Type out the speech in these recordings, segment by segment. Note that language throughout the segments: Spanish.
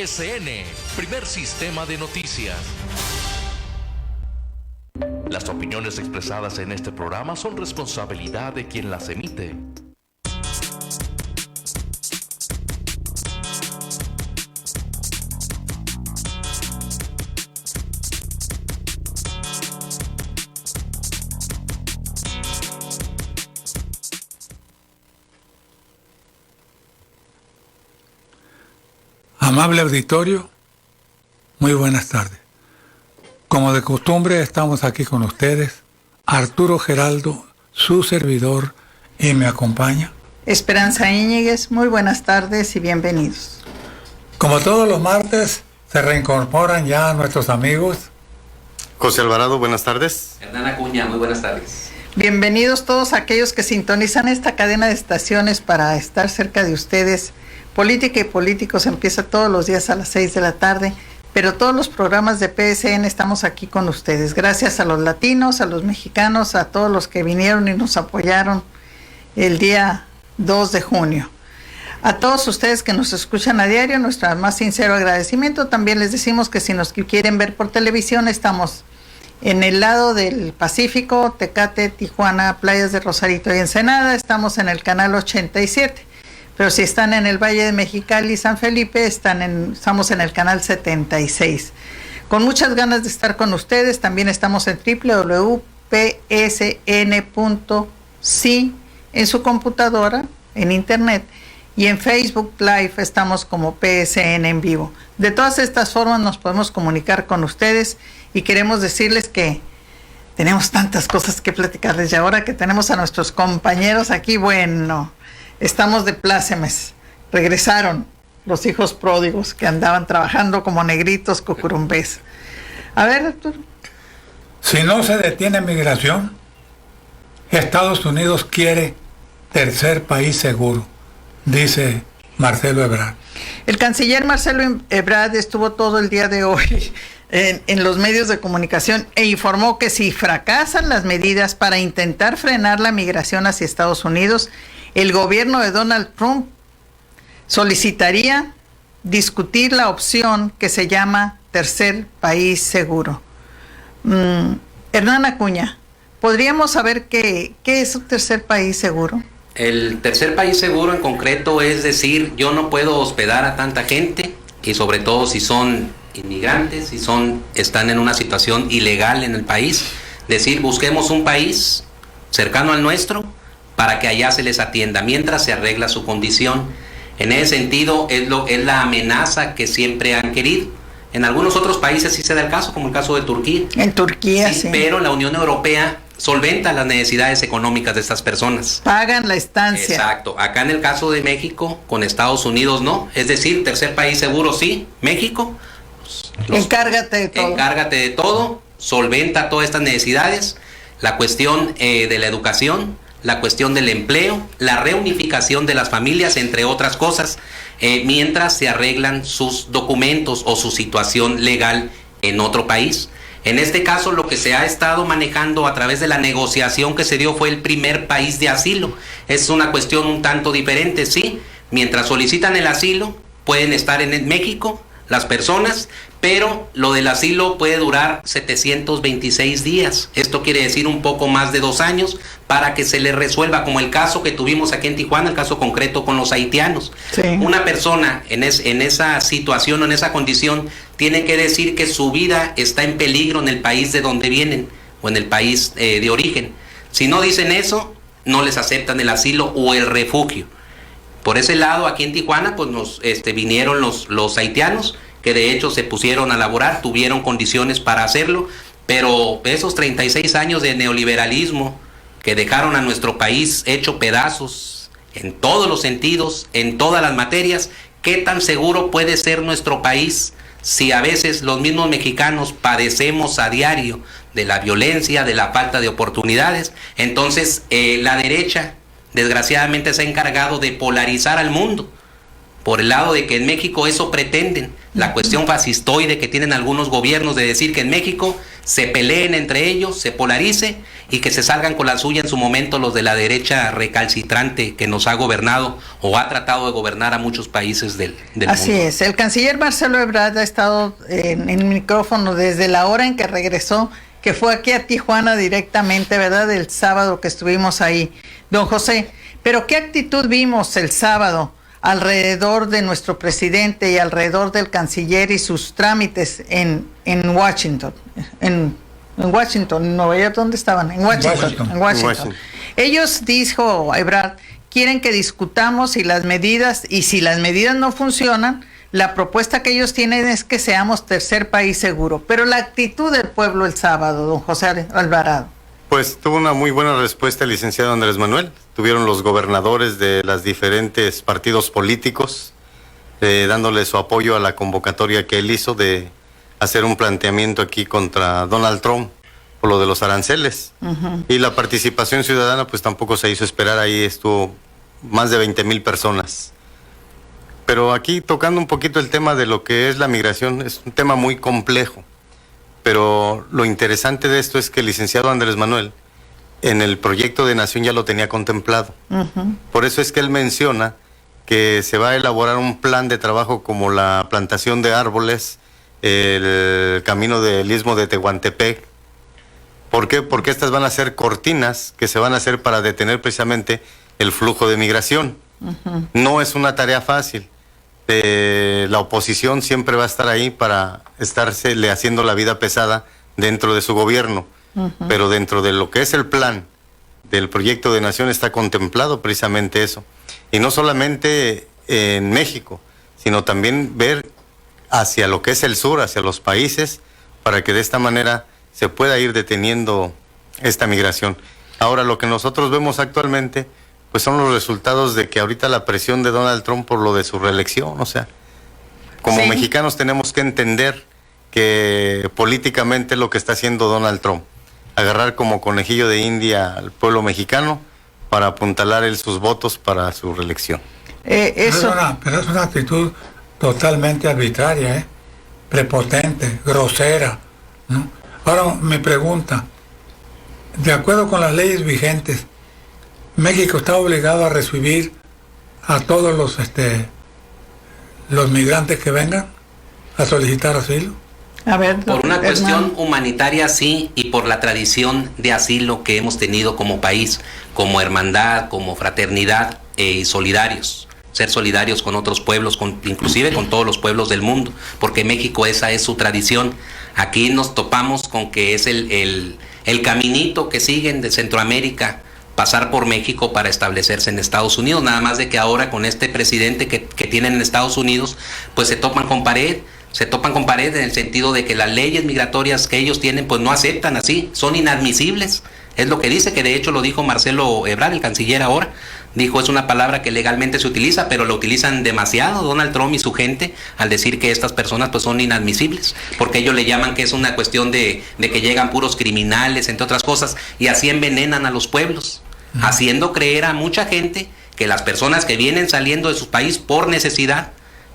PSN, primer sistema de noticias. Las opiniones expresadas en este programa son responsabilidad de quien las emite. Amable auditorio, muy buenas tardes. Como de costumbre, estamos aquí con ustedes, Arturo Geraldo, su servidor, y me acompaña Esperanza Íñiguez. Muy buenas tardes y bienvenidos. Como todos los martes, se reincorporan ya nuestros amigos. José Alvarado, buenas tardes. Hernán Acuña, muy buenas tardes. Bienvenidos todos aquellos que sintonizan esta cadena de estaciones para estar cerca de ustedes. Política y Políticos empieza todos los días a las 6 de la tarde, pero todos los programas de PSN estamos aquí con ustedes. Gracias a los latinos, a los mexicanos, a todos los que vinieron y nos apoyaron el día 2 de junio. A todos ustedes que nos escuchan a diario, nuestro más sincero agradecimiento. También les decimos que si nos quieren ver por televisión, estamos en el lado del Pacífico, Tecate, Tijuana, Playas de Rosarito y Ensenada. Estamos en el canal 87. Pero si están en el Valle de Mexicali y San Felipe, estamos en el canal 76. Con muchas ganas de estar con ustedes. También estamos en www.psn.si en su computadora, en internet, y en Facebook Live estamos como PSN en vivo. De todas estas formas nos podemos comunicar con ustedes y queremos decirles que tenemos tantas cosas que platicarles. Y ahora que tenemos a nuestros compañeros aquí, bueno, estamos de plácemes. Regresaron los hijos pródigos que andaban trabajando como negritos cucurumbés. A ver, Arturo. Si no se detiene migración, Estados Unidos quiere tercer país seguro, dice Marcelo Ebrard. El canciller Marcelo Ebrard estuvo todo el día de hoy en los medios de comunicación e informó que si fracasan las medidas para intentar frenar la migración hacia Estados Unidos, el gobierno de Donald Trump solicitaría discutir la opción que se llama tercer país seguro. Hernán Acuña, ¿podríamos saber qué es un tercer país seguro? El tercer país seguro en concreto es decir, yo no puedo hospedar a tanta gente, y sobre todo si son inmigrantes, si están en una situación ilegal en el país, decir, busquemos un país cercano al nuestro para que allá se les atienda mientras se arregla su condición. En ese sentido es la amenaza que siempre han querido. En algunos otros países sí se da el caso, como el caso de Turquía. En Turquía, sí. Pero la Unión Europea solventa las necesidades económicas de estas personas. Pagan la estancia. Exacto. Acá en el caso de México, con Estados Unidos no. Es decir, tercer país seguro sí, México. Encárgate de todo. Encárgate de todo, solventa todas estas necesidades. La cuestión de la educación, la cuestión del empleo, la reunificación de las familias, entre otras cosas, mientras se arreglan sus documentos o su situación legal en otro país. En este caso, lo que se ha estado manejando a través de la negociación que se dio fue el primer país de asilo. Es una cuestión un tanto diferente, sí. Mientras solicitan el asilo, pueden estar en México las personas, pero lo del asilo puede durar 726 días. Esto quiere decir un poco más de 2 años para que se les resuelva, como el caso que tuvimos aquí en Tijuana, el caso concreto con los haitianos. Sí. Una persona en esa situación o en esa condición tiene que decir que su vida está en peligro en el país de donde vienen o en el país de origen. Si no dicen eso, no les aceptan el asilo o el refugio. Por ese lado, aquí en Tijuana, pues vinieron los haitianos, que de hecho se pusieron a laborar, tuvieron condiciones para hacerlo, pero esos 36 años de neoliberalismo que dejaron a nuestro país hecho pedazos en todos los sentidos, en todas las materias, ¿qué tan seguro puede ser nuestro país si a veces los mismos mexicanos padecemos a diario de la violencia, de la falta de oportunidades? Entonces, la derecha desgraciadamente se ha encargado de polarizar al mundo por el lado de que en México eso pretenden, la cuestión fascistoide que tienen algunos gobiernos de decir que en México se peleen entre ellos, se polarice y que se salgan con la suya en su momento los de la derecha recalcitrante que nos ha gobernado o ha tratado de gobernar a muchos países del mundo. Así es, el canciller Marcelo Ebrard ha estado en el micrófono desde la hora en que regresó, que fue aquí a Tijuana directamente, ¿verdad? El sábado que estuvimos ahí. Don José, pero ¿qué actitud vimos el sábado alrededor de nuestro presidente y alrededor del canciller y sus trámites en Washington? En Nueva York, ¿dónde estaban? En Washington. Ellos, dijo Ebrard, quieren que discutamos si las medidas no funcionan, la propuesta que ellos tienen es que seamos tercer país seguro. Pero la actitud del pueblo el sábado, don José Alvarado. Pues tuvo una muy buena respuesta el licenciado Andrés Manuel. Tuvieron los gobernadores de los diferentes partidos políticos dándole su apoyo a la convocatoria que él hizo de hacer un planteamiento aquí contra Donald Trump por lo de los aranceles. Y la participación ciudadana pues tampoco se hizo esperar, ahí estuvo más de 20,000 personas. Pero aquí tocando un poquito el tema de lo que es la migración, es un tema muy complejo. Pero lo interesante de esto es que el licenciado Andrés Manuel en el proyecto de nación ya lo tenía contemplado. Por eso es que él menciona que se va a elaborar un plan de trabajo como la plantación de árboles, el camino del Istmo de Tehuantepec. ¿Por qué? Porque estas van a ser cortinas que se van a hacer para detener precisamente el flujo de migración. No es una tarea fácil. La oposición siempre va a estar ahí para estársele haciendo la vida pesada dentro de su gobierno. Pero dentro de lo que es el plan del proyecto de nación está contemplado precisamente eso. Y no solamente en México, sino también ver hacia lo que es el sur, hacia los países, para que de esta manera se pueda ir deteniendo esta migración. Ahora, lo que nosotros vemos actualmente, pues son los resultados de que ahorita la presión de Donald Trump por lo de su reelección, o sea, como mexicanos tenemos que entender que políticamente lo que está haciendo Donald Trump, agarrar como conejillo de India al pueblo mexicano para apuntalar él sus votos para su reelección. Pero es una actitud totalmente arbitraria, prepotente, grosera, ¿no? Ahora mi pregunta, de acuerdo con las leyes vigentes, ¿México está obligado a recibir a todos los migrantes que vengan a solicitar asilo? A ver, por una cuestión humanitaria sí, y por la tradición de asilo que hemos tenido como país, como hermandad, como fraternidad y solidarios, ser solidarios con otros pueblos, inclusive con todos los pueblos del mundo, porque México esa es su tradición. Aquí nos topamos con que es el caminito que siguen de Centroamérica, pasar por México para establecerse en Estados Unidos, nada más de que ahora con este presidente que tienen en Estados Unidos, pues se topan con pared en el sentido de que las leyes migratorias que ellos tienen pues no aceptan así, son inadmisibles, es lo que dice, que de hecho lo dijo Marcelo Ebrard, el canciller ahora, dijo es una palabra que legalmente se utiliza, pero lo utilizan demasiado Donald Trump y su gente al decir que estas personas pues son inadmisibles, porque ellos le llaman que es una cuestión de que llegan puros criminales, entre otras cosas, y así envenenan a los pueblos, haciendo creer a mucha gente que las personas que vienen saliendo de su país por necesidad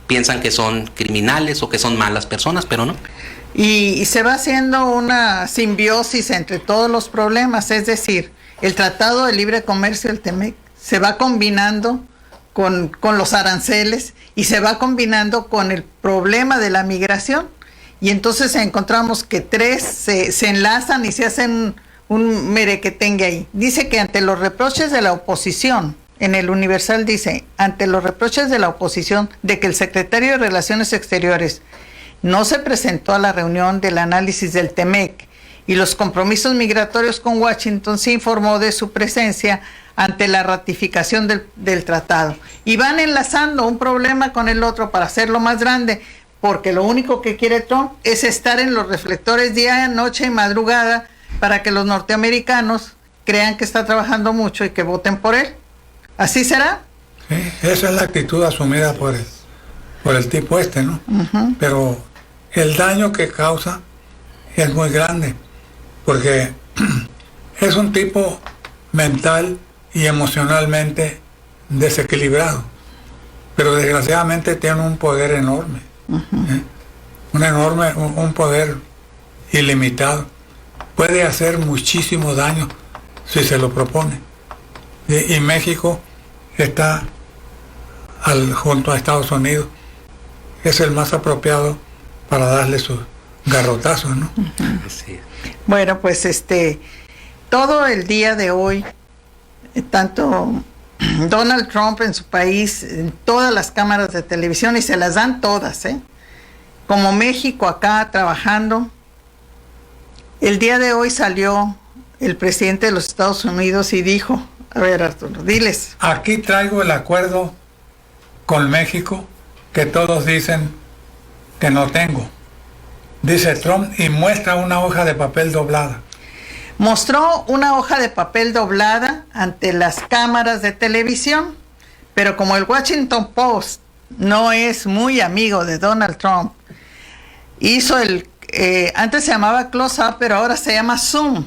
piensan que son criminales o que son malas personas, pero no. Y se va haciendo una simbiosis entre todos los problemas, es decir, el Tratado de Libre Comercio, el TEMEC, se va combinando con los aranceles y se va combinando con el problema de la migración. Y entonces encontramos que tres se enlazan y se hacen un merequetengue ahí. Dice que ante los reproches de la oposición, en el Universal dice, ante los reproches de la oposición de que el secretario de Relaciones Exteriores no se presentó a la reunión del análisis del TEMEC y los compromisos migratorios con Washington, se informó de su presencia ante la ratificación del tratado. Y van enlazando un problema con el otro para hacerlo más grande, porque lo único que quiere Trump es estar en los reflectores día, noche y madrugada para que los norteamericanos crean que está trabajando mucho y que voten por él. ¿Así será? Sí, esa es la actitud asumida por el tipo ¿no? Pero el daño que causa es muy grande, porque es un tipo mental y emocionalmente desequilibrado. pero desgraciadamente tiene un poder enorme, un poder ilimitado. Puede hacer muchísimo daño si se lo propone. Y México está junto a Estados Unidos, es el más apropiado para darle sus garrotazos, ¿no? Sí. Bueno, pues todo el día de hoy, tanto Donald Trump en su país, en todas las cámaras de televisión, y se las dan todas, como México acá trabajando. El día de hoy salió el presidente de los Estados Unidos y dijo, a ver, Arturo, diles. Aquí traigo el acuerdo con México que todos dicen que no tengo, dice Trump, y muestra una hoja de papel doblada. Mostró una hoja de papel doblada ante las cámaras de televisión, pero como el Washington Post no es muy amigo de Donald Trump, hizo antes se llamaba close-up, pero ahora se llama zoom.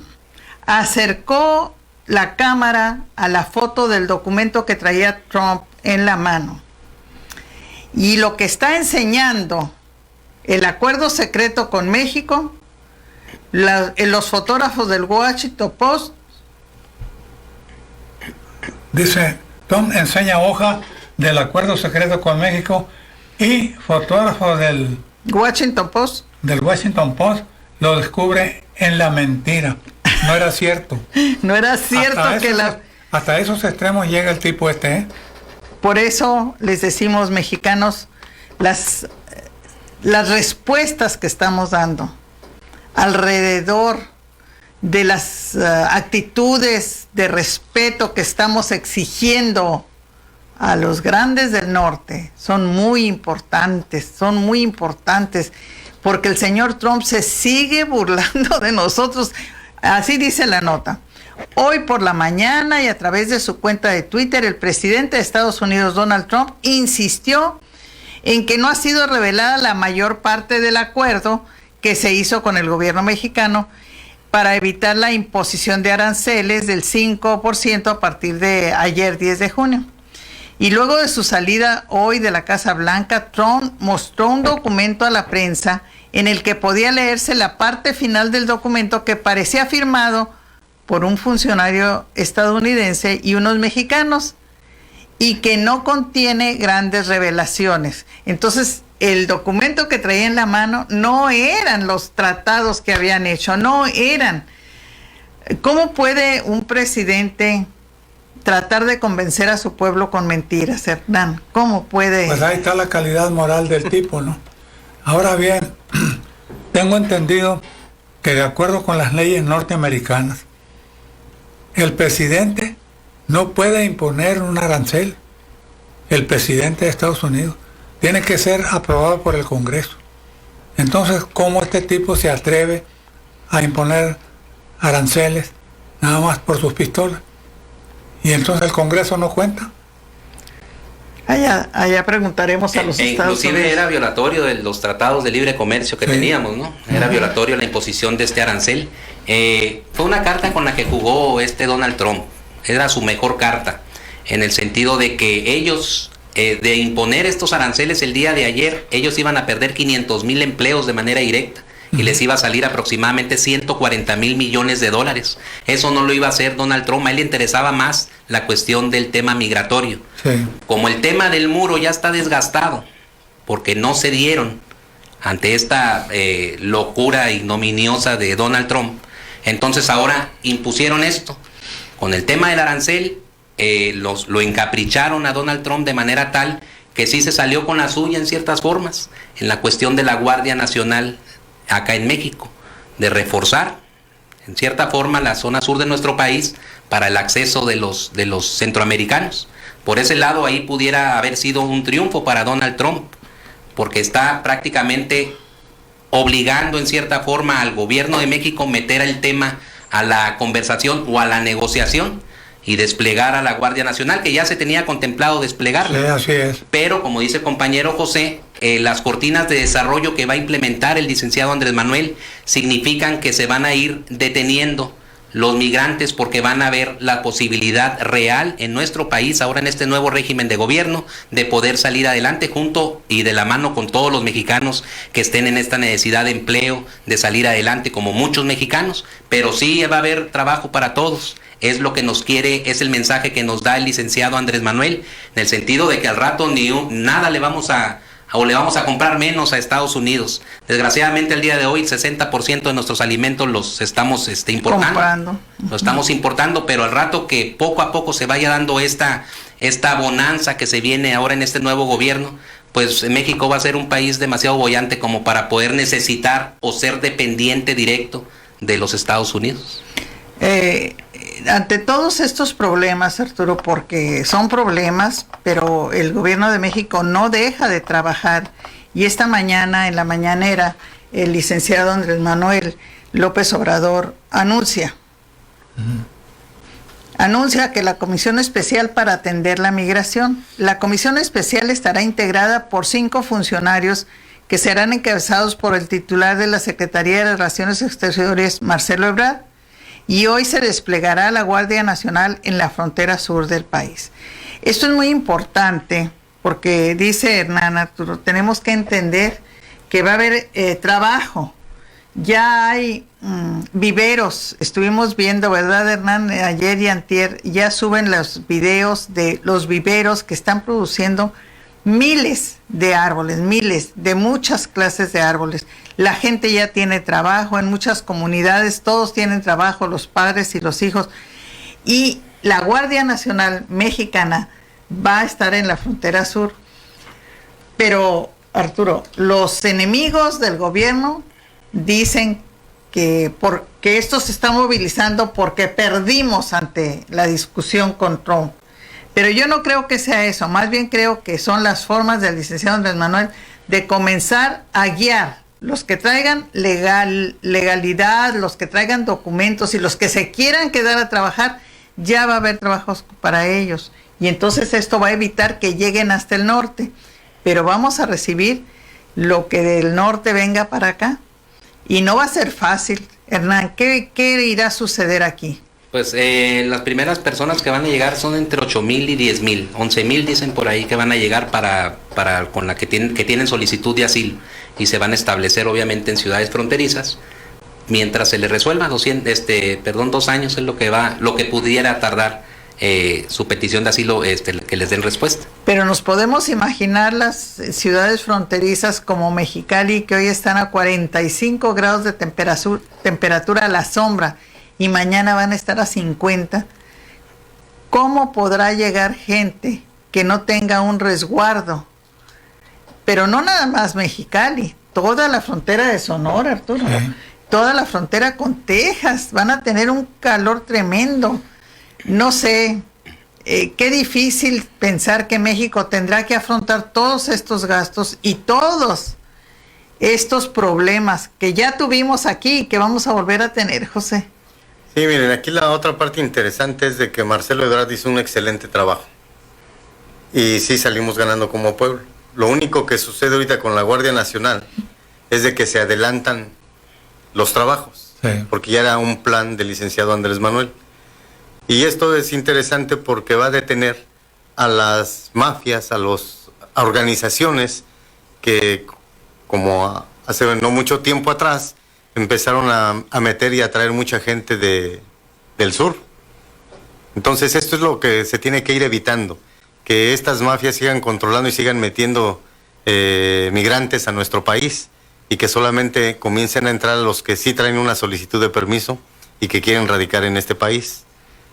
Acercó la cámara a la foto del documento que traía Trump en la mano. Y lo que está enseñando el acuerdo secreto con México, los fotógrafos del Washington Post. Dice, Tom enseña hoja del acuerdo secreto con México y fotógrafo del Washington Post lo descubre en la mentira. No era cierto. No era cierto hasta esos extremos llega el tipo Por eso les decimos, mexicanos, las respuestas que estamos dando alrededor de las actitudes de respeto que estamos exigiendo a los grandes del norte son muy importantes, porque el señor Trump se sigue burlando de nosotros. Así dice la nota. Hoy por la mañana y a través de su cuenta de Twitter, el presidente de Estados Unidos, Donald Trump, insistió en que no ha sido revelada la mayor parte del acuerdo que se hizo con el gobierno mexicano para evitar la imposición de aranceles del 5% a partir de ayer, 10 de junio. Y luego de su salida hoy de la Casa Blanca, Trump mostró un documento a la prensa en el que podía leerse la parte final del documento que parecía firmado por un funcionario estadounidense y unos mexicanos, y que no contiene grandes revelaciones. Entonces, el documento que traía en la mano no eran los tratados que habían hecho, no eran. ¿Cómo puede un presidente tratar de convencer a su pueblo con mentiras, Hernán? ¿Cómo puede? Pues ahí está la calidad moral del tipo, ¿no? Ahora bien, tengo entendido que de acuerdo con las leyes norteamericanas, el presidente no puede imponer un arancel. El presidente de Estados Unidos tiene que ser aprobado por el Congreso. Entonces, ¿cómo este tipo se atreve a imponer aranceles nada más por sus pistolas? Y entonces el Congreso no cuenta. Allá preguntaremos a los Estados Unidos. Inclusive era violatorio de los tratados de libre comercio que teníamos, ¿no? Era violatorio la imposición de este arancel. Fue una carta con la que jugó Donald Trump. Era su mejor carta, en el sentido de que ellos, de imponer estos aranceles el día de ayer, ellos iban a perder 500,000 empleos de manera directa y les iba a salir aproximadamente 140,000 millones de dólares. Eso no lo iba a hacer Donald Trump. A él le interesaba más la cuestión del tema migratorio. Sí. Como el tema del muro ya está desgastado, porque no se dieron ante esta locura ignominiosa de Donald Trump, entonces ahora impusieron esto. Con el tema del arancel, lo encapricharon a Donald Trump de manera tal que sí se salió con la suya en ciertas formas, en la cuestión de la Guardia Nacional acá en México, de reforzar en cierta forma la zona sur de nuestro país para el acceso de los centroamericanos. Por ese lado ahí pudiera haber sido un triunfo para Donald Trump, porque está prácticamente obligando en cierta forma al gobierno de México meter el tema a la conversación o a la negociación y desplegar a la Guardia Nacional, que ya se tenía contemplado desplegarla. Sí, así es. Pero, como dice el compañero José, las cortinas de desarrollo que va a implementar el licenciado Andrés Manuel significan que se van a ir deteniendo los migrantes, porque van a ver la posibilidad real en nuestro país, ahora en este nuevo régimen de gobierno, de poder salir adelante junto y de la mano con todos los mexicanos que estén en esta necesidad de empleo, de salir adelante como muchos mexicanos, pero sí va a haber trabajo para todos. Es lo que nos quiere, es el mensaje que nos da el licenciado Andrés Manuel, en el sentido de que al rato nada le vamos a comprar menos a Estados Unidos. Desgraciadamente el día de hoy el 60% de nuestros alimentos los estamos importando. Los estamos importando, pero al rato que poco a poco se vaya dando esta bonanza que se viene ahora en este nuevo gobierno, pues México va a ser un país demasiado boyante como para poder necesitar o ser dependiente directo de los Estados Unidos. Ante todos estos problemas, Arturo, porque son problemas, pero el gobierno de México no deja de trabajar, y esta mañana en la mañanera el licenciado Andrés Manuel López Obrador anuncia que la Comisión Especial para atender la migración, la Comisión Especial estará integrada por 5 funcionarios que serán encabezados por el titular de la Secretaría de Relaciones Exteriores, Marcelo Ebrard, y hoy se desplegará la Guardia Nacional en la frontera sur del país. Esto es muy importante porque, dice Hernán, Arturo, tenemos que entender que va a haber trabajo. Ya hay viveros, estuvimos viendo, ¿verdad, Hernán? Ayer y antier ya suben los videos de los viveros que están produciendo miles de árboles, miles de muchas clases de árboles. La gente ya tiene trabajo en muchas comunidades, todos tienen trabajo, los padres y los hijos. Y la Guardia Nacional Mexicana va a estar en la frontera sur. Pero, Arturo, los enemigos del gobierno dicen que esto se está movilizando porque perdimos ante la discusión con Trump. Pero yo no creo que sea eso, más bien creo que son las formas del licenciado Andrés Manuel de comenzar a guiar los que traigan legalidad, los que traigan documentos y los que se quieran quedar a trabajar, ya va a haber trabajos para ellos. Y entonces esto va a evitar que lleguen hasta el norte. Pero vamos a recibir lo que del norte venga para acá. Y no va a ser fácil. Hernán, ¿qué irá a suceder aquí? Pues las primeras personas que van a llegar son entre 8,000 y 10,000. 11,000 dicen por ahí que van a llegar con la que tienen solicitud de asilo, y se van a establecer obviamente en ciudades fronterizas mientras se les resuelva 2 años es lo que pudiera tardar su petición de asilo, que les den respuesta. Pero nos podemos imaginar las ciudades fronterizas como Mexicali, que hoy están a 45 grados de temperatura a la sombra, y mañana van a estar a 50. ¿Cómo podrá llegar gente que no tenga un resguardo? Pero no nada más Mexicali, toda la frontera de Sonora, Arturo, toda la frontera con Texas, van a tener un calor tremendo. No sé, qué difícil pensar que México tendrá que afrontar todos estos gastos y todos estos problemas que ya tuvimos aquí y que vamos a volver a tener, José. Sí, miren, aquí la otra parte interesante es de que Marcelo Ebrard hizo un excelente trabajo. Y sí salimos ganando como pueblo. Lo único que sucede ahorita con la Guardia Nacional es de que se adelantan los trabajos. Sí. Porque ya era un plan del licenciado Andrés Manuel. Y esto es interesante porque va a detener a las mafias, a las organizaciones que, como hace no mucho tiempo atrás, empezaron a meter y a traer mucha gente del sur. Entonces esto es lo que se tiene que ir evitando, que estas mafias sigan controlando y sigan metiendo migrantes a nuestro país, y que solamente comiencen a entrar los que sí traen una solicitud de permiso y que quieren radicar en este país.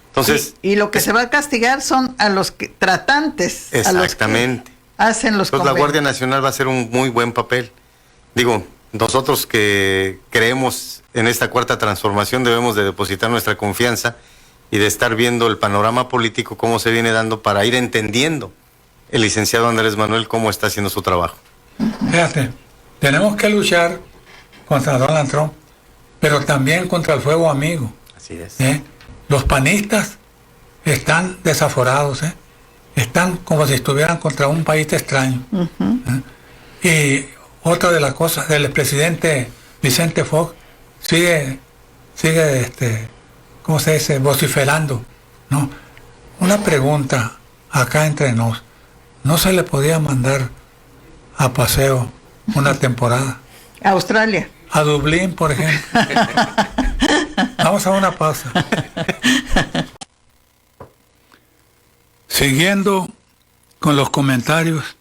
Entonces, y lo que se va a castigar son a los tratantes. Exactamente. A los que hacen los convenios. La Guardia Nacional va a hacer un muy buen papel. Digo, nosotros que creemos en esta cuarta transformación debemos de depositar nuestra confianza y de estar viendo el panorama político, cómo se viene dando, para ir entendiendo el licenciado Andrés Manuel cómo está haciendo su trabajo. Fíjate, tenemos que luchar contra Donald Trump, pero también contra el fuego amigo. Así es. Los panistas están desaforados, están como si estuvieran contra un país extraño. Y otra de las cosas, el expresidente Vicente Fox sigue ¿cómo se dice?, vociferando, ¿no? Una pregunta acá entre nos, ¿no se le podía mandar a paseo una temporada? Australia. A Dublín, por ejemplo. Vamos a una pausa. Siguiendo con los comentarios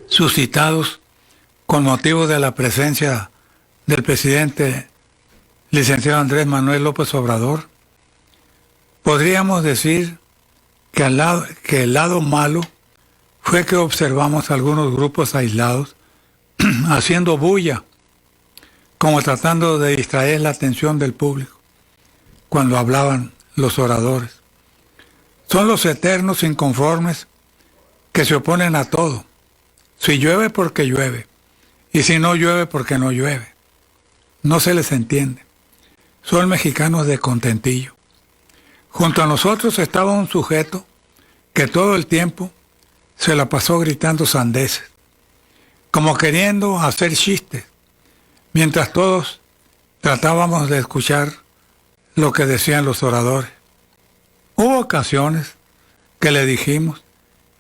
suscitados con motivo de la presencia del presidente licenciado Andrés Manuel López Obrador, podríamos decir que el lado malo fue que observamos algunos grupos aislados haciendo bulla, como tratando de distraer la atención del público cuando hablaban los oradores. Son los eternos inconformes que se oponen a todo. Si llueve, porque llueve, y si no llueve, porque no llueve. No se les entiende. Son mexicanos de contentillo. Junto a nosotros estaba un sujeto que todo el tiempo se la pasó gritando sandeces, como queriendo hacer chistes, mientras todos tratábamos de escuchar lo que decían los oradores. Hubo ocasiones que le dijimos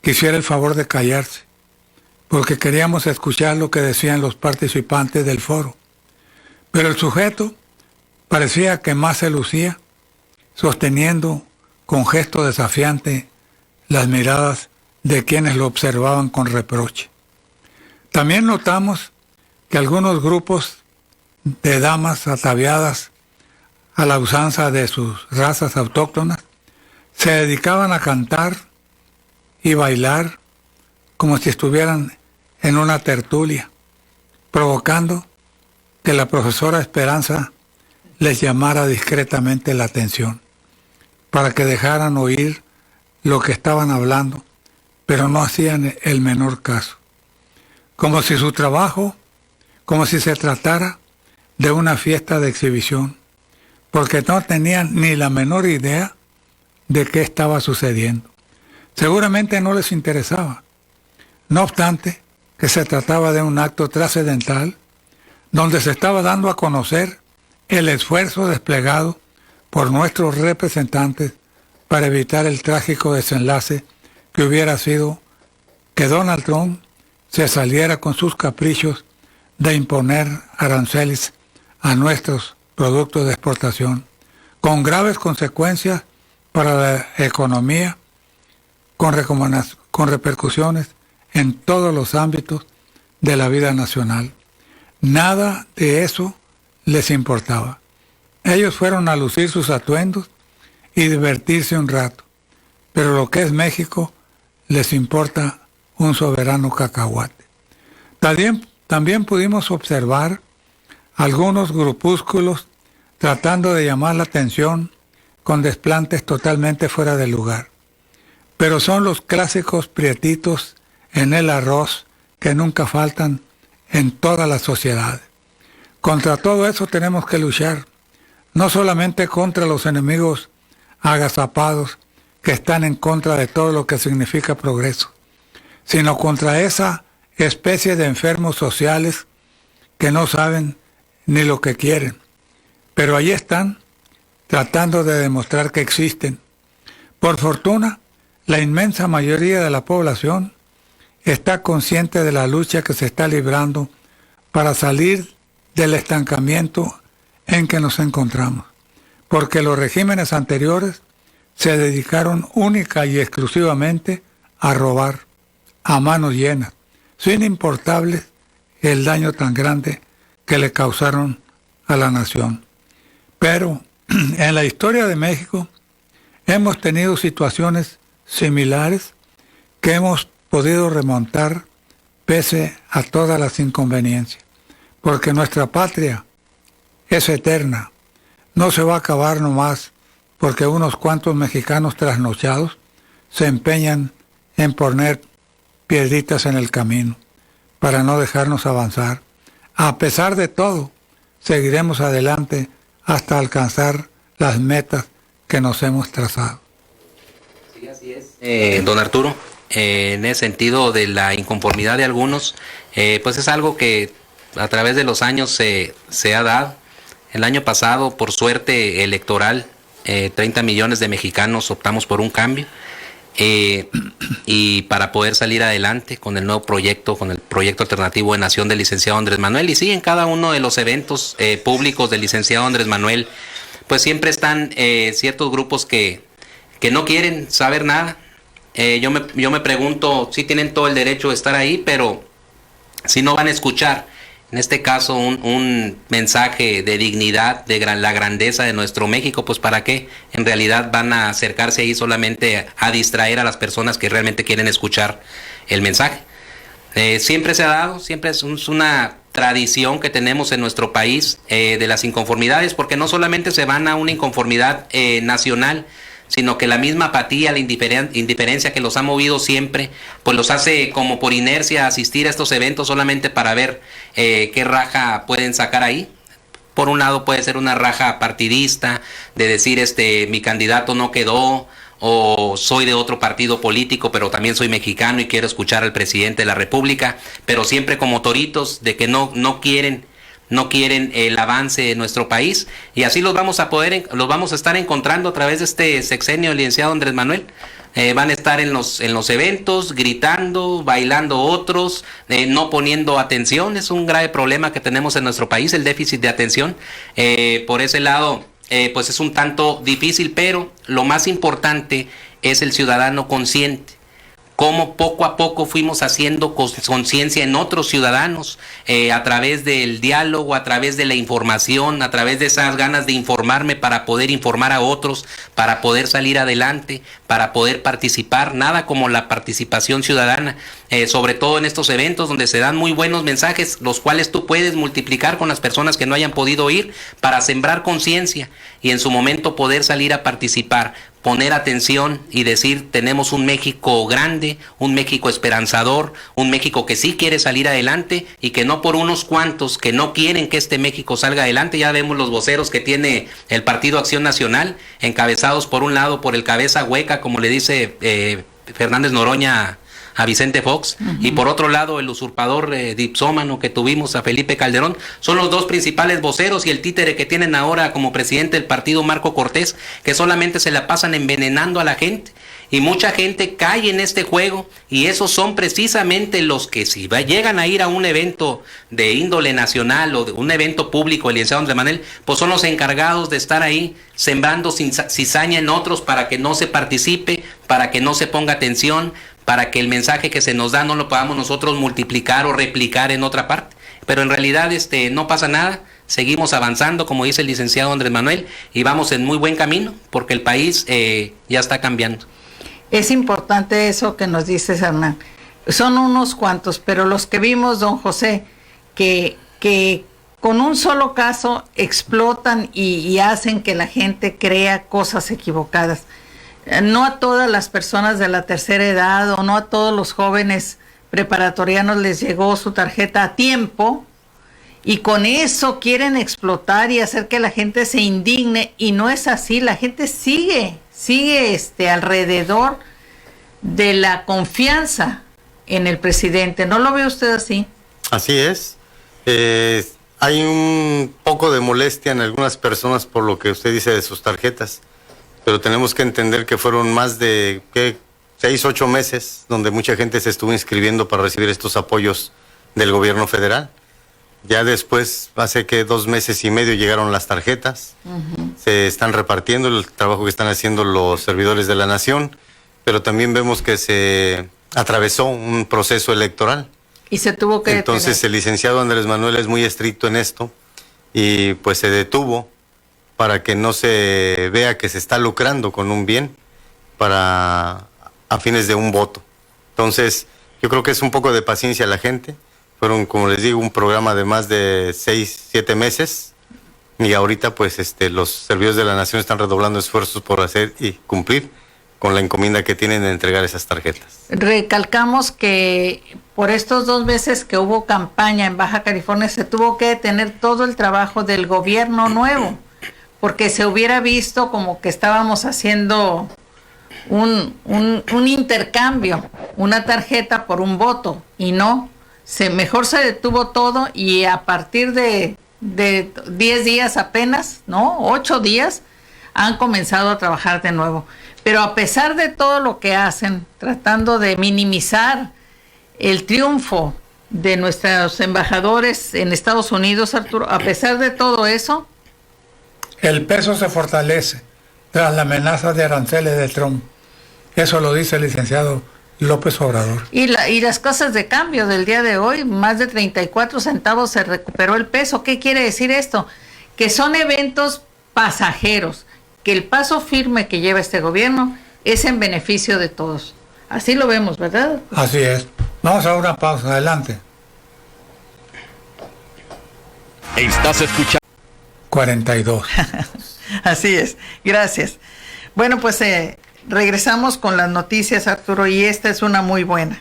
que hiciera el favor de callarse, porque queríamos escuchar lo que decían los participantes del foro. Pero el sujeto parecía que más se lucía, sosteniendo con gesto desafiante las miradas de quienes lo observaban con reproche. También notamos que algunos grupos de damas ataviadas a la usanza de sus razas autóctonas se dedicaban a cantar y bailar como si estuvieran en una tertulia, provocando que la profesora Esperanza les llamara discretamente la atención, para que dejaran oír lo que estaban hablando, pero no hacían el menor caso. Como si su trabajo, como si se tratara de una fiesta de exhibición, porque no tenían ni la menor idea de qué estaba sucediendo. Seguramente no les interesaba. No obstante, que se trataba de un acto trascendental donde se estaba dando a conocer el esfuerzo desplegado por nuestros representantes para evitar el trágico desenlace que hubiera sido que Donald Trump se saliera con sus caprichos de imponer aranceles a nuestros productos de exportación, con graves consecuencias para la economía, con repercusiones en todos los ámbitos de la vida nacional. Nada de eso les importaba. Ellos fueron a lucir sus atuendos y divertirse un rato, pero lo que es México les importa un soberano cacahuate. También pudimos observar algunos grupúsculos tratando de llamar la atención con desplantes totalmente fuera de lugar. Pero son los clásicos prietitos en el arroz que nunca faltan en todas las sociedades. Contra todo eso tenemos que luchar, no solamente contra los enemigos agazapados que están en contra de todo lo que significa progreso, sino contra esa especie de enfermos sociales que no saben ni lo que quieren, pero ahí están tratando de demostrar que existen. Por fortuna, la inmensa mayoría de la población está consciente de la lucha que se está librando para salir del estancamiento en que nos encontramos, porque los regímenes anteriores se dedicaron única y exclusivamente a robar a manos llenas, sin importarles el daño tan grande que le causaron a la nación. Pero en la historia de México hemos tenido situaciones similares que hemos podido remontar pese a todas las inconveniencias, porque nuestra patria es eterna, no se va a acabar nomás porque unos cuantos mexicanos trasnochados se empeñan en poner piedritas en el camino para no dejarnos avanzar. A pesar de todo, seguiremos adelante hasta alcanzar las metas que nos hemos trazado. Sí, así es. Don Arturo, en ese sentido de la inconformidad de algunos, pues es algo que a través de los años se ha dado. El año pasado, por suerte electoral, 30 millones de mexicanos optamos por un cambio. Y para poder salir adelante con el nuevo proyecto, con el proyecto alternativo de Nación del licenciado Andrés Manuel. Y sí, en cada uno de los eventos públicos del licenciado Andrés Manuel, pues siempre están ciertos grupos que no quieren saber nada. Yo me pregunto, sí tienen todo el derecho de estar ahí, pero si no van a escuchar, en este caso, un mensaje de dignidad, de la grandeza de nuestro México, pues ¿para qué? En realidad van a acercarse ahí solamente a distraer a las personas que realmente quieren escuchar el mensaje. Siempre se ha dado, siempre es una tradición que tenemos en nuestro país de las inconformidades, porque no solamente se van a una inconformidad nacional, sino que la misma apatía, la indiferencia que los ha movido siempre, pues los hace como por inercia asistir a estos eventos solamente para ver qué raja pueden sacar ahí. Por un lado puede ser una raja partidista, de decir mi candidato no quedó, o soy de otro partido político, pero también soy mexicano y quiero escuchar al presidente de la República, pero siempre como toritos de que no quieren el avance de nuestro país, y así los vamos a estar encontrando a través de este sexenio del licenciado Andrés Manuel. Van a estar en los eventos, gritando, bailando otros, no poniendo atención. Es un grave problema que tenemos en nuestro país, el déficit de atención. Por ese lado, pues es un tanto difícil, pero lo más importante es el ciudadano consciente. Cómo poco a poco fuimos haciendo conciencia en otros ciudadanos, a través del diálogo, a través de la información, a través de esas ganas de informarme para poder informar a otros, para poder salir adelante, para poder participar. Nada como la participación ciudadana, sobre todo en estos eventos donde se dan muy buenos mensajes, los cuales tú puedes multiplicar con las personas que no hayan podido ir para sembrar conciencia y en su momento poder salir a participar, poner atención y decir: tenemos un México grande, un México esperanzador, un México que sí quiere salir adelante y que no por unos cuantos que no quieren que este México salga adelante. Ya vemos los voceros que tiene el Partido Acción Nacional, encabezados por un lado por el cabeza hueca, como le dice Fernández Noroña a Vicente Fox, y por otro lado el usurpador dipsómano que tuvimos a Felipe Calderón. Son los dos principales voceros, y el títere que tienen ahora como presidente del partido, Marco Cortés, que solamente se la pasan envenenando a la gente, y mucha gente cae en este juego, y esos son precisamente los que, si llegan a ir a un evento de índole nacional o de un evento público, el licenciado Andrés Manuel, pues son los encargados de estar ahí sembrando cizaña en otros para que no se participe, para que no se ponga atención, para que el mensaje que se nos da no lo podamos nosotros multiplicar o replicar en otra parte. Pero en realidad no pasa nada, seguimos avanzando, como dice el licenciado Andrés Manuel, y vamos en muy buen camino, porque el país ya está cambiando. Es importante eso que nos dices, Hernán. Son unos cuantos, pero los que vimos, don José, que con un solo caso explotan y hacen que la gente crea cosas equivocadas. No a todas las personas de la tercera edad o no a todos los jóvenes preparatorianos les llegó su tarjeta a tiempo, y con eso quieren explotar y hacer que la gente se indigne, y no es así. La gente sigue alrededor de la confianza en el presidente. ¿No lo ve usted así? Así es. Hay un poco de molestia en algunas personas por lo que usted dice de sus tarjetas, pero tenemos que entender que fueron más de 6, 8 meses donde mucha gente se estuvo inscribiendo para recibir estos apoyos del gobierno federal. Ya después, hace 2 meses y medio, llegaron las tarjetas. Se están repartiendo el trabajo que están haciendo los servidores de la nación, pero también vemos que se atravesó un proceso electoral. Y se tuvo que Entonces detener. El licenciado Andrés Manuel es muy estricto en esto, y pues se detuvo para que no se vea que se está lucrando con un bien a fines de un voto. Entonces, yo creo que es un poco de paciencia a la gente. Fueron, como les digo, un programa de más de 6, 7 meses, y ahorita pues los servidores de la nación están redoblando esfuerzos por hacer y cumplir con la encomienda que tienen de entregar esas tarjetas. Recalcamos que por estos 2 meses que hubo campaña en Baja California se tuvo que detener todo el trabajo del gobierno nuevo, porque se hubiera visto como que estábamos haciendo un intercambio, una tarjeta por un voto, y no, mejor se detuvo todo, y a partir de 10 días apenas, ¿no? 8 días, han comenzado a trabajar de nuevo. Pero a pesar de todo lo que hacen, tratando de minimizar el triunfo de nuestros embajadores en Estados Unidos, Arturo, a pesar de todo eso, el peso se fortalece tras la amenaza de aranceles de Trump. Eso lo dice el licenciado López Obrador. Y las cosas de cambio del día de hoy, más de 34 centavos se recuperó el peso. ¿Qué quiere decir esto? Que son eventos pasajeros, que el paso firme que lleva este gobierno es en beneficio de todos. Así lo vemos, ¿verdad? Así es. Vamos a una pausa, adelante. Estás escuchando 42. Así es, gracias. Bueno, pues regresamos con las noticias, Arturo, y esta es una muy buena.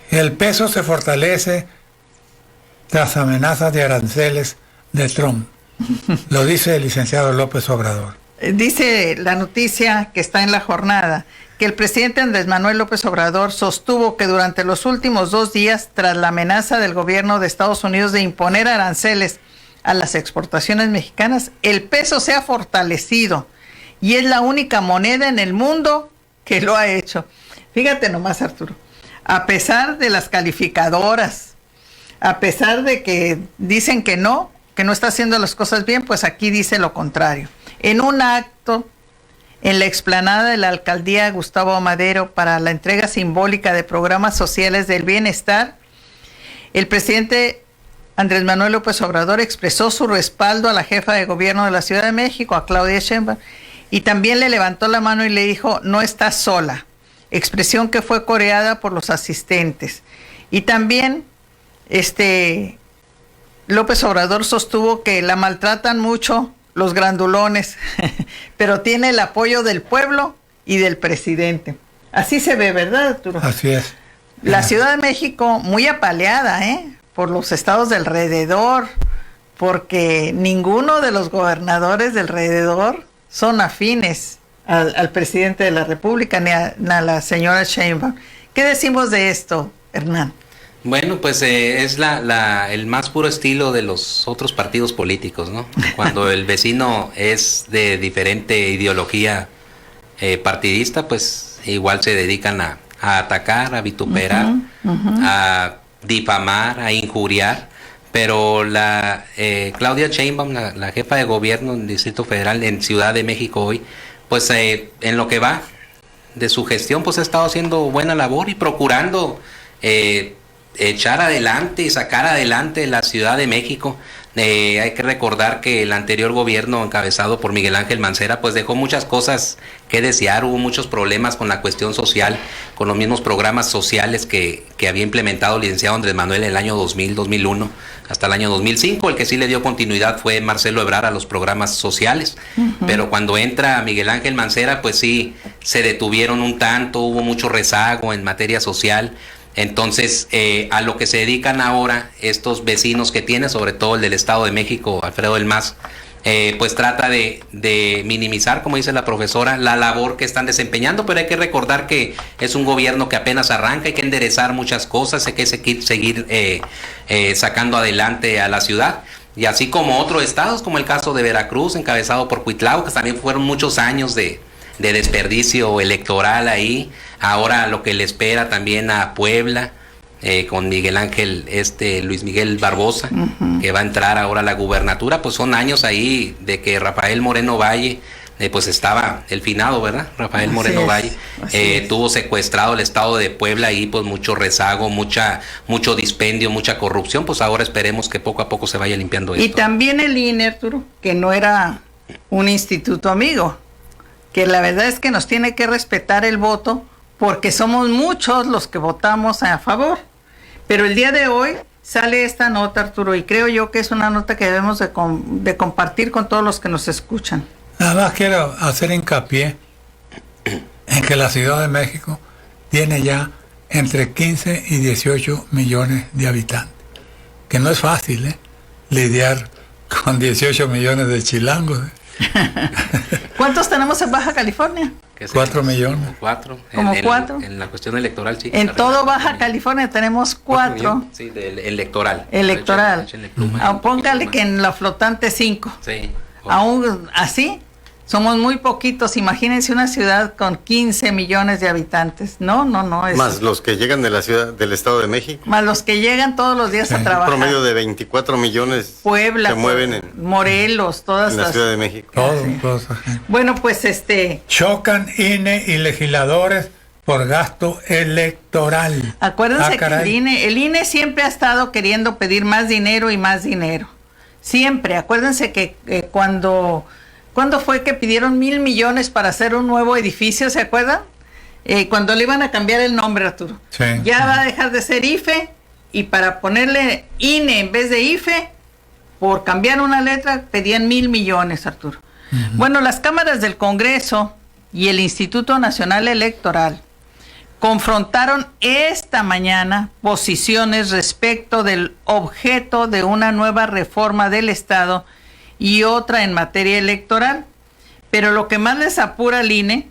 El peso se fortalece tras amenazas de aranceles de Trump. Lo dice el licenciado López Obrador. Dice la noticia que está en la jornada que el presidente Andrés Manuel López Obrador sostuvo que durante los últimos 2 días, tras la amenaza del gobierno de Estados Unidos de imponer aranceles a las exportaciones mexicanas, el peso se ha fortalecido y es la única moneda en el mundo que lo ha hecho. Fíjate nomás, Arturo, a pesar de las calificadoras, a pesar de que dicen que no está haciendo las cosas bien, pues aquí dice lo contrario. En un acto en la explanada de la alcaldía Gustavo Madero para la entrega simbólica de programas sociales del bienestar, el presidente Andrés Manuel López Obrador expresó su respaldo a la jefa de gobierno de la Ciudad de México, a Claudia Sheinbaum, y también le levantó la mano y le dijo, no estás sola, expresión que fue coreada por los asistentes. Y también López Obrador sostuvo que la maltratan mucho los grandulones, pero tiene el apoyo del pueblo y del presidente. Así se ve, ¿verdad, Arturo? Así es. La Ciudad de México muy apaleada, por los estados de alrededor, porque ninguno de los gobernadores de alrededor son afines al presidente de la República ni a la señora Sheinbaum. ¿Qué decimos de esto, Hernán? Bueno, pues es el más puro estilo de los otros partidos políticos, ¿no? Cuando el vecino es de diferente ideología partidista, pues igual se dedican a atacar, a vituperar, a difamar, a injuriar. Pero Claudia Sheinbaum, la jefa de gobierno del Distrito Federal en Ciudad de México hoy, pues en lo que va de su gestión, pues ha estado haciendo buena labor y procurando echar adelante y sacar adelante la Ciudad de México. Hay que recordar que el anterior gobierno encabezado por Miguel Ángel Mancera pues dejó muchas cosas que desear, hubo muchos problemas con la cuestión social, con los mismos programas sociales que había implementado el licenciado Andrés Manuel en el año 2000, 2001 hasta el año 2005. El que sí le dio continuidad fue Marcelo Ebrard a los programas sociales, pero cuando entra Miguel Ángel Mancera pues sí se detuvieron un tanto, hubo mucho rezago en materia social. Entonces, a lo que se dedican ahora estos vecinos que tiene, sobre todo el del Estado de México, Alfredo del Mazo, pues trata de minimizar, como dice la profesora, la labor que están desempeñando, pero hay que recordar que es un gobierno que apenas arranca, hay que enderezar muchas cosas, hay que seguir sacando adelante a la ciudad. Y así como otros estados, como el caso de Veracruz, encabezado por Cuitlao, que también fueron muchos años de desperdicio electoral ahí. Ahora lo que le espera también a Puebla, con Miguel Ángel, Luis Miguel Barbosa, que va a entrar ahora a la gubernatura, pues son años ahí de que Rafael Moreno Valle, pues estaba el finado, ¿verdad? Rafael Moreno Valle, tuvo secuestrado el estado de Puebla y pues mucho rezago, mucho dispendio, mucha corrupción, pues ahora esperemos que poco a poco se vaya limpiando esto. Y también el INE, Arturo, que no era un instituto amigo, que la verdad es que nos tiene que respetar el voto, porque somos muchos los que votamos a favor. Pero el día de hoy sale esta nota, Arturo, y creo yo que es una nota que debemos de compartir con todos los que nos escuchan. Nada más quiero hacer hincapié en que la Ciudad de México tiene ya entre 15 y 18 millones de habitantes. Que no es fácil, lidiar con 18 millones de chilangos. ¿Cuántos tenemos en Baja California? 4 millones. Como 4. En la cuestión electoral, sí. En todo Baja California tenemos 4. Sí, electoral. Electoral. Póngale que en la flotante 5. Sí. Aún así, Somos muy poquitos. Imagínense una ciudad con 15 millones de habitantes. No. Más los que llegan de la ciudad, del Estado de México. Más los que llegan todos los días a trabajar. Un promedio de 24 millones Puebla, se mueven en Morelos, todas la las... Ciudad de México. Todos. Bueno, pues Chocan INE y legisladores por gasto electoral. Acuérdense que el INE siempre ha estado queriendo pedir más dinero y más dinero. Siempre. Acuérdense que ¿cuándo fue que pidieron 1,000 millones para hacer un nuevo edificio? ¿Se acuerdan? Cuando le iban a cambiar el nombre, Arturo. Sí. Ya va a dejar de ser IFE, y para ponerle INE en vez de IFE, por cambiar una letra, pedían 1,000 millones, Arturo. Uh-huh. Bueno, las cámaras del Congreso y el Instituto Nacional Electoral confrontaron esta mañana posiciones respecto del objeto de una nueva reforma del Estado y otra en materia electoral. Pero lo que más les apura al INE,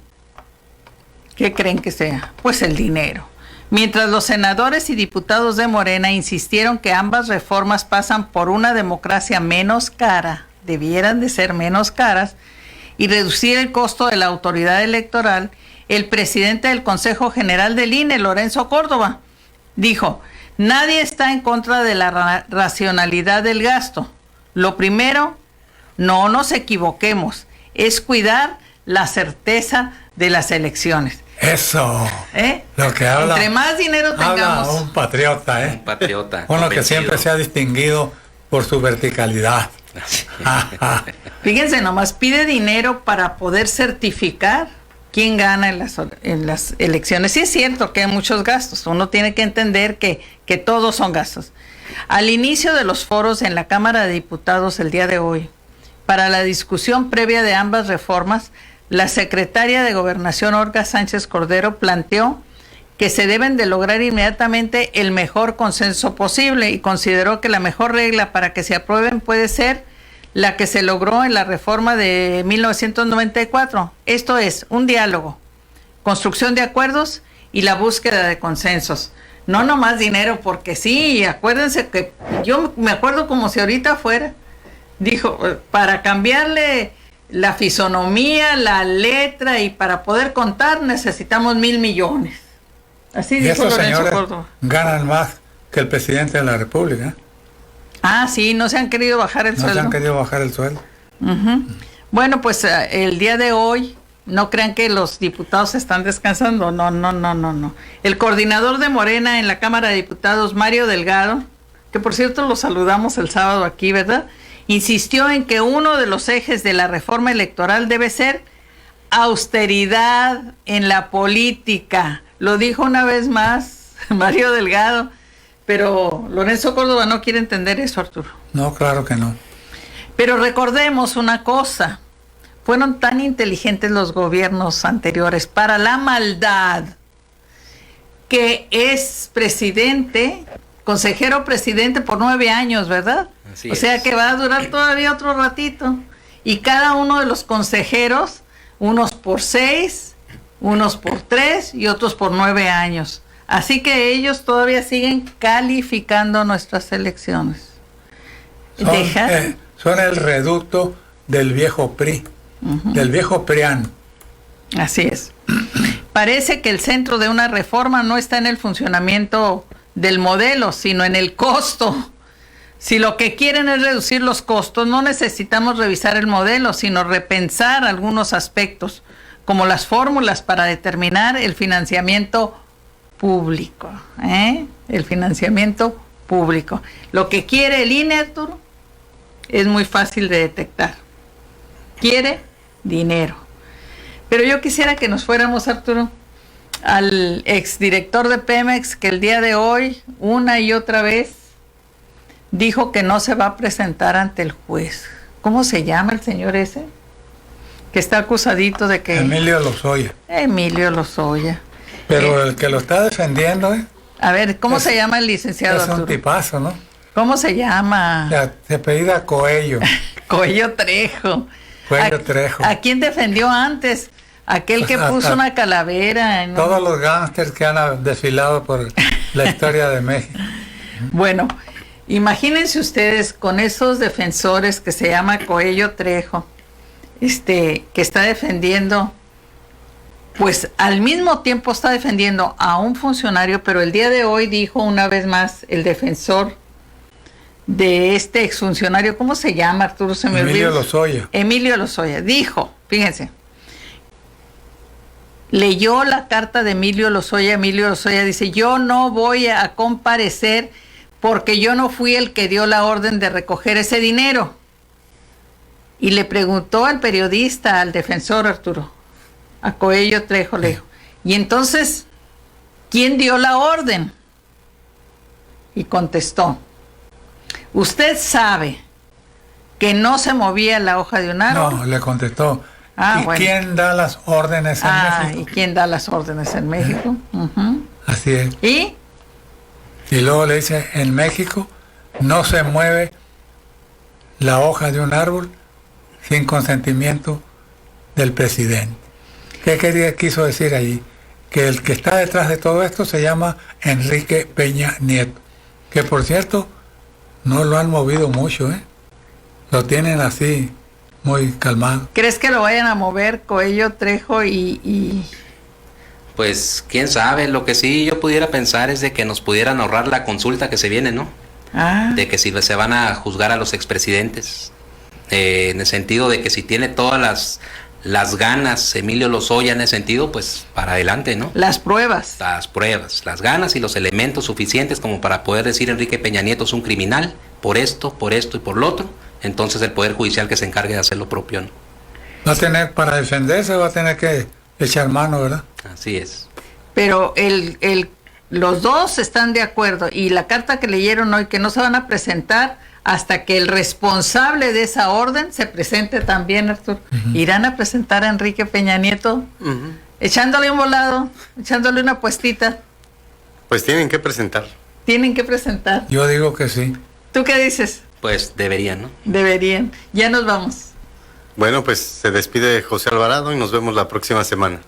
¿qué creen que sea? Pues el dinero. Mientras los senadores y diputados de Morena insistieron que ambas reformas pasan por una democracia menos cara, debieran de ser menos caras, y reducir el costo de la autoridad electoral, el presidente del Consejo General del INE, Lorenzo Córdoba, dijo: nadie está en contra de la racionalidad del gasto. Lo primero, no nos equivoquemos, es cuidar la certeza de las elecciones. Eso. Lo que habla. Entre más dinero tengamos. Habla un patriota, Un patriota. Uno que siempre se ha distinguido por su verticalidad. Fíjense, nomás pide dinero para poder certificar quién gana en las elecciones. Sí es cierto que hay muchos gastos. Uno tiene que entender que todos son gastos. Al inicio de los foros en la Cámara de Diputados el día de hoy, para la discusión previa de ambas reformas, la secretaria de Gobernación, Olga Sánchez Cordero, planteó que se deben de lograr inmediatamente el mejor consenso posible y consideró que la mejor regla para que se aprueben puede ser la que se logró en la reforma de 1994. Esto es, un diálogo, construcción de acuerdos y la búsqueda de consensos. No nomás dinero, porque sí, acuérdense que yo me acuerdo como si ahorita fuera. Dijo, para cambiarle la fisonomía, la letra y para poder contar necesitamos 1,000 millones. Así dijo estos Lorenzo señores Córdoba. Ganan más que el presidente de la República. Ah, sí, no se han querido bajar el sueldo. No se han querido bajar el sueldo. Uh-huh. Bueno, pues el día de hoy, no crean que los diputados están descansando. No. El coordinador de Morena en la Cámara de Diputados, Mario Delgado, que por cierto lo saludamos el sábado aquí, ¿verdad?, insistió en que uno de los ejes de la reforma electoral debe ser austeridad en la política. Lo dijo una vez más Mario Delgado, pero Lorenzo Córdoba no quiere entender eso, Arturo. No, claro que no. Pero recordemos una cosa, fueron tan inteligentes los gobiernos anteriores para la maldad que es consejero presidente por 9 años, ¿verdad? Así o sea es. que va a durar todavía otro ratito. Y cada uno de los consejeros, unos por 6, unos por 3 y otros por 9 años. Así que ellos todavía siguen calificando nuestras elecciones. Son el reducto del viejo PRI, del viejo PRIAN. Así es. Parece que el centro de una reforma no está en el funcionamiento del modelo, sino en el costo. Si lo que quieren es reducir los costos, no necesitamos revisar el modelo, sino repensar algunos aspectos, como las fórmulas para determinar el financiamiento público. El financiamiento público. Lo que quiere el INE, Arturo, es muy fácil de detectar. Quiere dinero. Pero yo quisiera que nos fuéramos, Arturo, al exdirector de Pemex, que el día de hoy, una y otra vez, dijo que no se va a presentar ante el juez. ¿Cómo se llama el señor ese? Que está acusadito de que... Emilio Lozoya. Emilio Lozoya. Pero el que lo está defendiendo, A ver, ¿cómo se llama el licenciado, es Arturo? un tipazo, ¿no? ¿Cómo se llama? Se apellida Coello. Coello Trejo. Coello Trejo. ¿A quién defendió antes? Aquel que puso una calavera. ¿No? Todos los gángsters que han desfilado por la historia de México. Bueno, imagínense ustedes con esos defensores que se llama Coello Trejo, que está defendiendo, pues al mismo tiempo está defendiendo a un funcionario, pero el día de hoy dijo una vez más el defensor de este exfuncionario, ¿cómo se llama, Arturo? Se me Emilio olvidó. Lozoya. Emilio Lozoya dijo, fíjense, leyó la carta de Emilio Lozoya dice, yo no voy a comparecer porque yo no fui el que dio la orden de recoger ese dinero. Y le preguntó al periodista, al defensor, Arturo, a Coello Trejo, le dijo, y entonces, ¿quién dio la orden? Y contestó, usted sabe que no se movía la hoja de un árbol. No, le contestó. ¿Y bueno. quién da las órdenes en México? ¿Y quién da las órdenes en México? Uh-huh. Así es. ¿Y? Y luego le dice, en México no se mueve la hoja de un árbol sin consentimiento del presidente. ¿Qué quiso decir allí? Que el que está detrás de todo esto se llama Enrique Peña Nieto, que por cierto no lo han movido mucho, ¿eh? Lo tienen así, muy calmado. ¿Crees que lo vayan a mover Coello Trejo y...? Pues quién sabe, lo que sí yo pudiera pensar es de que nos pudieran ahorrar la consulta que se viene, ¿no? De que si se van a juzgar a los expresidentes, en el sentido de que si tiene todas las ganas Emilio Lozoya en ese sentido, pues para adelante, ¿no? Las pruebas, las ganas y los elementos suficientes como para poder decir Enrique Peña Nieto es un criminal por esto y por lo otro, entonces el Poder Judicial que se encargue de hacer lo propio, ¿no? Va a tener, para defenderse, va a tener que echar mano, ¿verdad? Así es. Pero los dos están de acuerdo y la carta que leyeron hoy que no se van a presentar hasta que el responsable de esa orden se presente también, Arturo. Uh-huh. Irán a presentar a Enrique Peña Nieto, uh-huh, echándole un volado, echándole una apuestita. Pues tienen que presentar. Tienen que presentar. Yo digo que sí. ¿Tú qué dices? Pues deberían, ¿no? Deberían. Ya nos vamos. Bueno, pues se despide José Alvarado y nos vemos la próxima semana.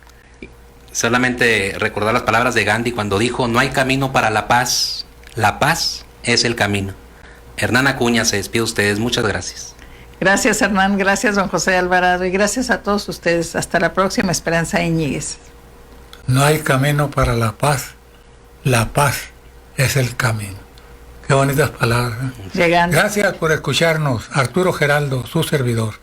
Solamente recordar las palabras de Gandhi cuando dijo, no hay camino para la paz es el camino. Hernán Acuña se despide de ustedes, muchas gracias. Gracias, Hernán, gracias, don José Alvarado, y gracias a todos ustedes. Hasta la próxima, Esperanza Iñiguez. No hay camino para la paz es el camino. Qué bonitas palabras, ¿eh? Llegando. Gracias por escucharnos, Arturo Geraldo, su servidor.